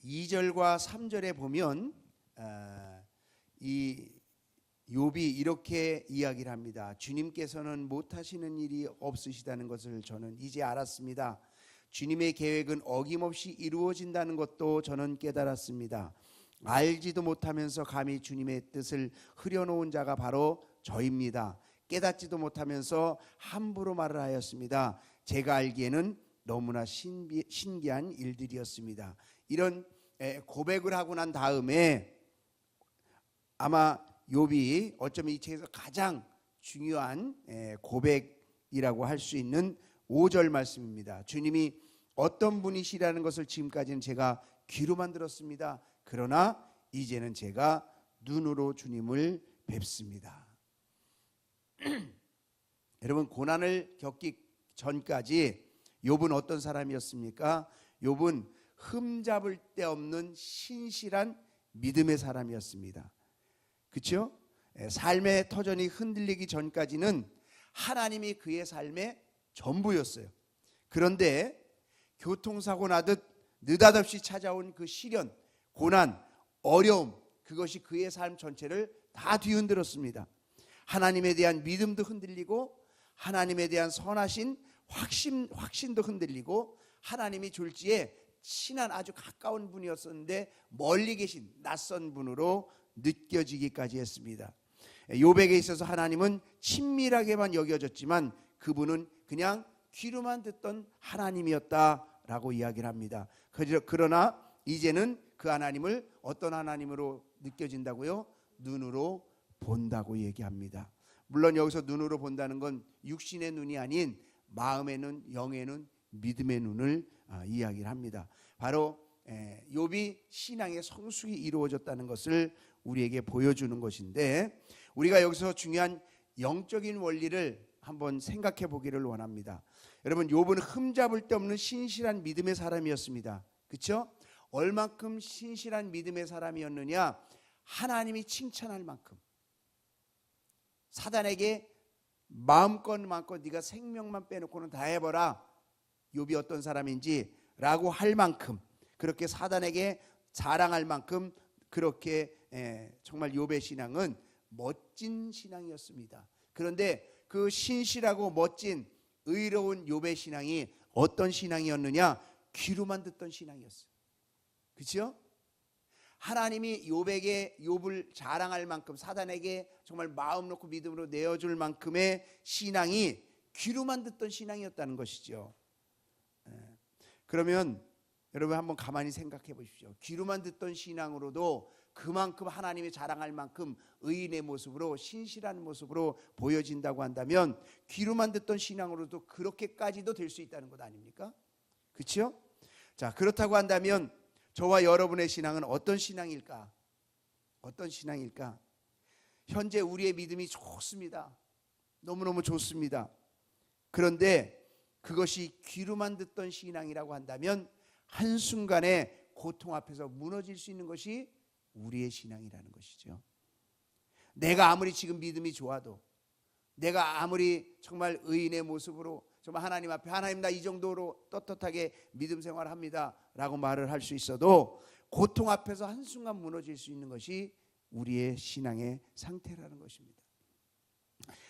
2절과 3절에 보면 이 욥이 이렇게 이야기를 합니다. 주님께서는 못하시는 일이 없으시다는 것을 저는 이제 알았습니다. 주님의 계획은 어김없이 이루어진다는 것도 저는 깨달았습니다. 알지도 못하면서 감히 주님의 뜻을 흐려놓은 자가 바로 저입니다. 깨닫지도 못하면서 함부로 말을 하였습니다. 제가 알기에는 너무나 신기한 일들이었습니다. 이런 고백을 하고 난 다음에 아마 욥이 어쩌면 이 책에서 가장 중요한 고백이라고 할 수 있는 5절 말씀입니다. 주님이 어떤 분이시라는 것을 지금까지는 제가 귀로만 들었습니다. 그러나 이제는 제가 눈으로 주님을 뵙습니다. 여러분, 고난을 겪기 전까지 욥은 어떤 사람이었습니까? 욥은 흠잡을 데 없는 신실한 믿음의 사람이었습니다. 그렇죠? 삶의 터전이 흔들리기 전까지는 하나님이 그의 삶의 전부였어요. 그런데 교통사고 나듯 느닷없이 찾아온 그 시련, 고난, 어려움, 그것이 그의 삶 전체를 다 뒤흔들었습니다. 하나님에 대한 믿음도 흔들리고 하나님에 대한 선하신 확신도 흔들리고 하나님이 졸지에 친한 아주 가까운 분이었었는데 멀리 계신 낯선 분으로 느껴지기까지 했습니다. 욥에게 있어서 하나님은 친밀하게만 여겨졌지만 그분은 그냥 귀로만 듣던 하나님이었다라고 이야기를 합니다. 그러나 이제는 그 하나님을 어떤 하나님으로 느껴진다고요? 눈으로 본다고 얘기합니다. 물론 여기서 눈으로 본다는 건 육신의 눈이 아닌 마음의 눈, 영의 눈, 믿음의 눈을 이야기를 합니다. 바로 욥이 신앙의 성숙이 이루어졌다는 것을 우리에게 보여주는 것인데, 우리가 여기서 중요한 영적인 원리를 한번 생각해 보기를 원합니다. 여러분, 욥은 흠잡을 데 없는 신실한 믿음의 사람이었습니다. 그렇죠? 얼만큼 신실한 믿음의 사람이었느냐? 하나님이 칭찬할 만큼, 사단에게 마음껏 네가 생명만 빼놓고는 다 해봐라, 욥이 어떤 사람인지 라고 할 만큼, 그렇게 사단에게 자랑할 만큼 그렇게 정말 욥의 신앙은 멋진 신앙이었습니다. 그런데 그 신실하고 멋진 의로운 욥의 신앙이 어떤 신앙이었느냐? 귀로만 듣던 신앙이었어요. 그렇죠? 하나님이 욥을 자랑할 만큼, 사단에게 정말 마음 놓고 믿음으로 내어줄 만큼의 신앙이 귀로만 듣던 신앙이었다는 것이죠. 그러면 여러분 한번 가만히 생각해 보십시오. 귀로만 듣던 신앙으로도 그만큼 하나님이 자랑할 만큼 의인의 모습으로, 신실한 모습으로 보여진다고 한다면 귀로만 듣던 신앙으로도 그렇게까지도 될 수 있다는 것 아닙니까? 그렇죠? 자, 그렇다고 한다면 저와 여러분의 신앙은 어떤 신앙일까? 어떤 신앙일까? 현재 우리의 믿음이 좋습니다. 너무너무 좋습니다. 그런데 그것이 귀로만 듣던 신앙이라고 한다면 한순간에 고통 앞에서 무너질 수 있는 것이 우리의 신앙이라는 것이죠. 내가 아무리 지금 믿음이 좋아도, 내가 아무리 정말 의인의 모습으로 정말 하나님 앞에, 하나님 나 이 정도로 떳떳하게 믿음 생활합니다 라고 말을 할 수 있어도 고통 앞에서 한순간 무너질 수 있는 것이 우리의 신앙의 상태라는 것입니다.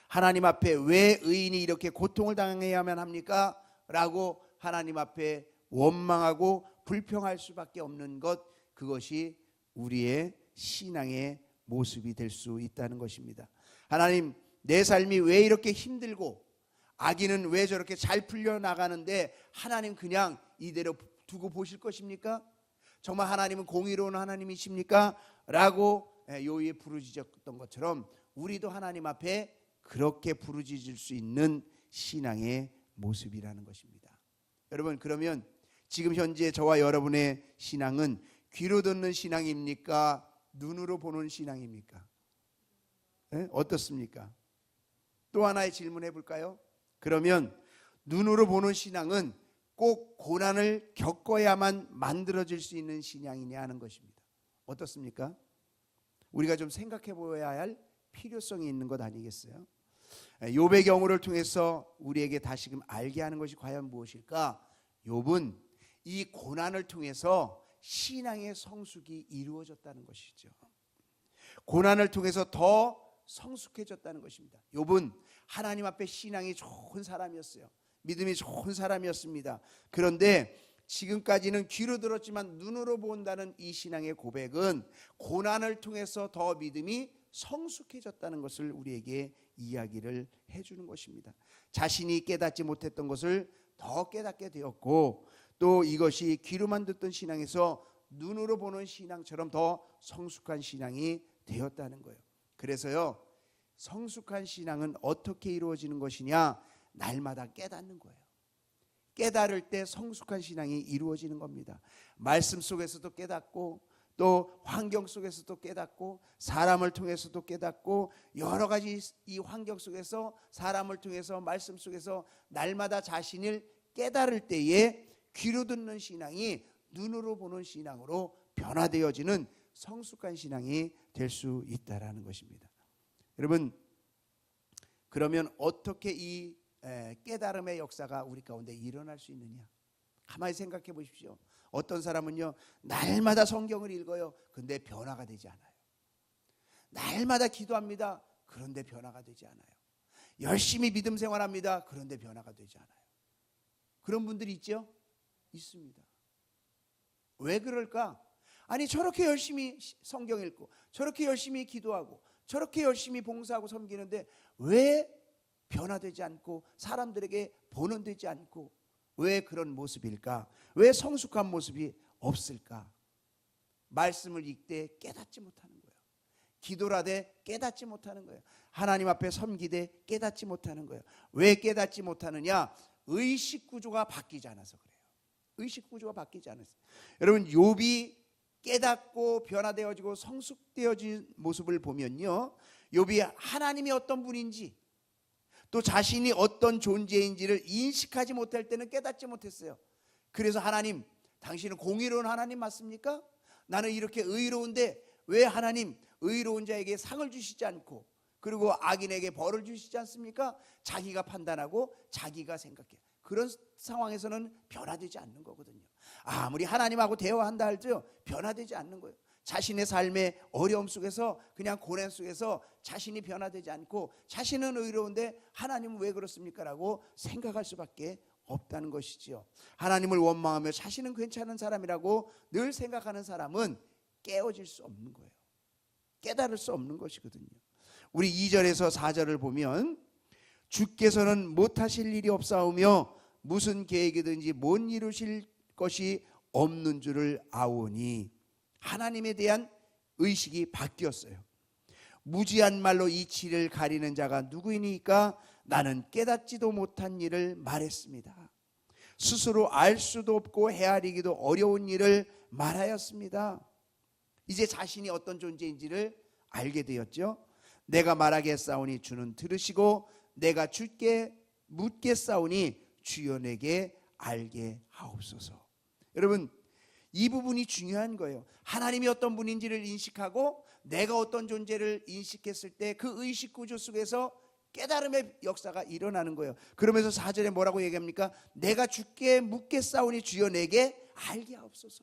하나님 앞에 왜 의인이 이렇게 고통을 당해야만 합니까? 라고 하나님 앞에 원망하고 불평할 수밖에 없는 것, 그것이 우리의 신앙의 모습이 될 수 있다는 것입니다. 하나님, 내 삶이 왜 이렇게 힘들고 악인은 왜 저렇게 잘 풀려나가는데 하나님 그냥 이대로 두고 보실 것입니까? 정말 하나님은 공의로운 하나님이십니까? 라고 욥이 부르짖었던 것처럼 우리도 하나님 앞에 그렇게 부르짖을 수 있는 신앙의 모습이라는 것입니다. 여러분, 그러면 지금 현재 저와 여러분의 신앙은 귀로 듣는 신앙입니까? 눈으로 보는 신앙입니까? 어떻습니까? 또 하나의 질문 해볼까요? 그러면 눈으로 보는 신앙은 꼭 고난을 겪어야만 만들어질 수 있는 신앙이냐 하는 것입니다. 어떻습니까? 우리가 좀 생각해 보아야 할 필요성이 있는 것 아니겠어요? 욥의 경우를 통해서 우리에게 다시금 알게 하는 것이 과연 무엇일까? 욥은 이 고난을 통해서 신앙의 성숙이 이루어졌다는 것이죠. 고난을 통해서 더 성숙해졌다는 것입니다. 욥은 하나님 앞에 신앙이 좋은 사람이었어요. 믿음이 좋은 사람이었습니다. 그런데 지금까지는 귀로 들었지만 눈으로 본다는 이 신앙의 고백은 고난을 통해서 더 믿음이 성숙해졌다는 것을 우리에게 이야기를 해주는 것입니다. 자신이 깨닫지 못했던 것을 더 깨닫게 되었고, 또 이것이 귀로만 듣던 신앙에서 눈으로 보는 신앙처럼 더 성숙한 신앙이 되었다는 거예요. 그래서요, 성숙한 신앙은 어떻게 이루어지는 것이냐? 날마다 깨닫는 거예요. 깨달을 때 성숙한 신앙이 이루어지는 겁니다. 말씀 속에서도 깨닫고, 또 환경 속에서도 깨닫고, 사람을 통해서도 깨닫고, 여러 가지 이 환경 속에서, 사람을 통해서, 말씀 속에서 날마다 자신을 깨달을 때에 귀로 듣는 신앙이 눈으로 보는 신앙으로 변화되어지는 성숙한 신앙이 될 수 있다라는 것입니다. 여러분, 그러면 어떻게 이 깨달음의 역사가 우리 가운데 일어날 수 있느냐? 가만히 생각해 보십시오. 어떤 사람은요, 날마다 성경을 읽어요. 그런데 변화가 되지 않아요. 날마다 기도합니다. 그런데 변화가 되지 않아요. 열심히 믿음 생활합니다. 그런데 변화가 되지 않아요. 그런 분들이 있죠? 있습니다. 왜 그럴까? 아니, 저렇게 열심히 성경 읽고, 저렇게 열심히 기도하고, 저렇게 열심히 봉사하고 섬기는데 왜 변화되지 않고 사람들에게 본원되지 않고, 왜 그런 모습일까? 왜 성숙한 모습이 없을까? 말씀을 읽되 깨닫지 못하는 거예요. 기도를 하되 깨닫지 못하는 거예요. 하나님 앞에 섬기되 깨닫지 못하는 거예요. 왜 깨닫지 못하느냐? 의식 구조가 바뀌지 않아서 그래요. 의식 구조가 바뀌지 않았어요. 여러분, 욥이 깨닫고 변화되어지고 성숙되어진 모습을 보면요, 욥이 하나님이 어떤 분인지, 또 자신이 어떤 존재인지를 인식하지 못할 때는 깨닫지 못했어요. 그래서 하나님, 당신은 공의로운 하나님 맞습니까? 나는 이렇게 의로운데 왜 하나님 의로운 자에게 상을 주시지 않고, 그리고 악인에게 벌을 주시지 않습니까? 자기가 판단하고 자기가 생각해요. 그런 상황에서는 변화되지 않는 거거든요. 아무리 하나님하고 대화한다 할지요, 변화되지 않는 거예요. 자신의 삶의 어려움 속에서, 그냥 고난 속에서 자신이 변화되지 않고, 자신은 의로운데 하나님은 왜 그렇습니까? 라고 생각할 수밖에 없다는 것이지요. 하나님을 원망하며 자신은 괜찮은 사람이라고 늘 생각하는 사람은 깨어질 수 없는 거예요. 깨달을 수 없는 것이거든요. 우리 2절에서 4절을 보면, 주께서는 못하실 일이 없사오며 무슨 계획이든지 못 이루실 것이 없는 줄을 아오니, 하나님에 대한 의식이 바뀌었어요. 무지한 말로 이치를 가리는 자가 누구이니까? 나는 깨닫지도 못한 일을 말했습니다. 스스로 알 수도 없고 헤아리기도 어려운 일을 말하였습니다. 이제 자신이 어떤 존재인지를 알게 되었죠. 내가 말하겠사오니 주는 들으시고, 내가 주께 묻겠사오니 주여 내게 알게 하옵소서. 여러분, 이 부분이 중요한 거예요. 하나님이 어떤 분인지를 인식하고 내가 어떤 존재를 인식했을 때 그 의식 구조 속에서 깨달음의 역사가 일어나는 거예요. 그러면서 4절에 뭐라고 얘기합니까? 내가 주께 묻겠사오니 주여 내게 알게 하옵소서.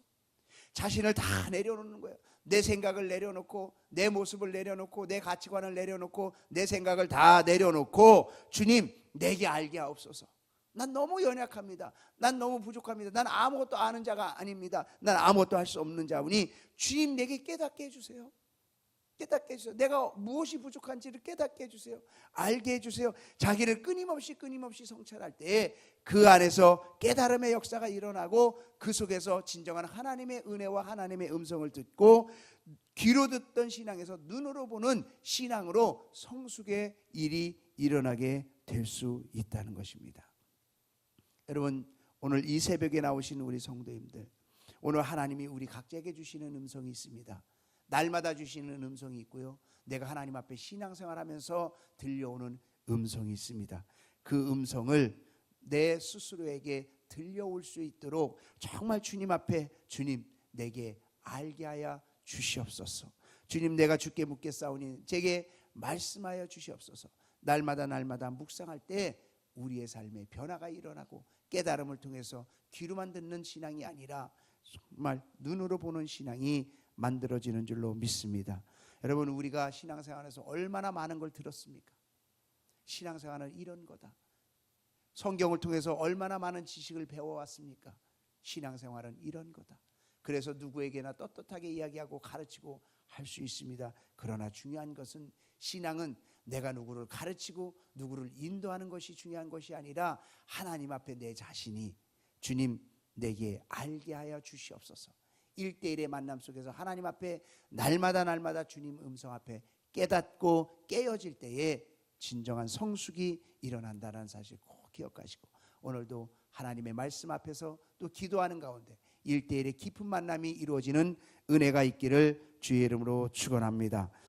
자신을 다 내려놓는 거예요. 내 생각을 내려놓고, 내 모습을 내려놓고, 내 가치관을 내려놓고, 내 생각을 다 내려놓고, 주님 내게 알게 하옵소서. 난 너무 연약합니다. 난 너무 부족합니다. 난 아무것도 아는 자가 아닙니다. 난 아무것도 할 수 없는 자오니 주님 내게 깨닫게 해주세요. 깨닫게 해주세요. 내가 무엇이 부족한지를 깨닫게 해주세요. 알게 해주세요. 자기를 끊임없이 성찰할 때 그 안에서 깨달음의 역사가 일어나고, 그 속에서 진정한 하나님의 은혜와 하나님의 음성을 듣고, 귀로 듣던 신앙에서 눈으로 보는 신앙으로 성숙의 일이 일어나게 될 수 있다는 것입니다. 여러분, 오늘 이 새벽에 나오신 우리 성도님들, 오늘 하나님이 우리 각자에게 주시는 음성이 있습니다. 날마다 주시는 음성이 있고요, 내가 하나님 앞에 신앙생활하면서 들려오는 음성이 있습니다. 그 음성을 내 스스로에게 들려올 수 있도록 정말 주님 앞에, 주님 내게 알게 하여 주시옵소서. 주님 내가 주께 묻겠사오니 제게 말씀하여 주시옵소서. 날마다 묵상할 때 우리의 삶에 변화가 일어나고, 깨달음을 통해서 귀로만 듣는 신앙이 아니라 정말 눈으로 보는 신앙이 만들어지는 줄로 믿습니다. 여러분, 우리가 신앙생활에서 얼마나 많은 걸 들었습니까? 신앙생활은 이런 거다. 성경을 통해서 얼마나 많은 지식을 배워왔습니까? 신앙생활은 이런 거다. 그래서 누구에게나 떳떳하게 이야기하고 가르치고 할 수 있습니다. 그러나 중요한 것은 신앙은 내가 누구를 가르치고 누구를 인도하는 것이 중요한 것이 아니라 하나님 앞에 내 자신이 주님 내게 알게 하여 주시옵소서. 1대1의 만남 속에서 하나님 앞에 날마다 주님 음성 앞에 깨닫고 깨어질 때에 진정한 성숙이 일어난다는 사실 꼭 기억하시고, 오늘도 하나님의 말씀 앞에서 또 기도하는 가운데 1대1의 깊은 만남이 이루어지는 은혜가 있기를 주의 이름으로 축원합니다.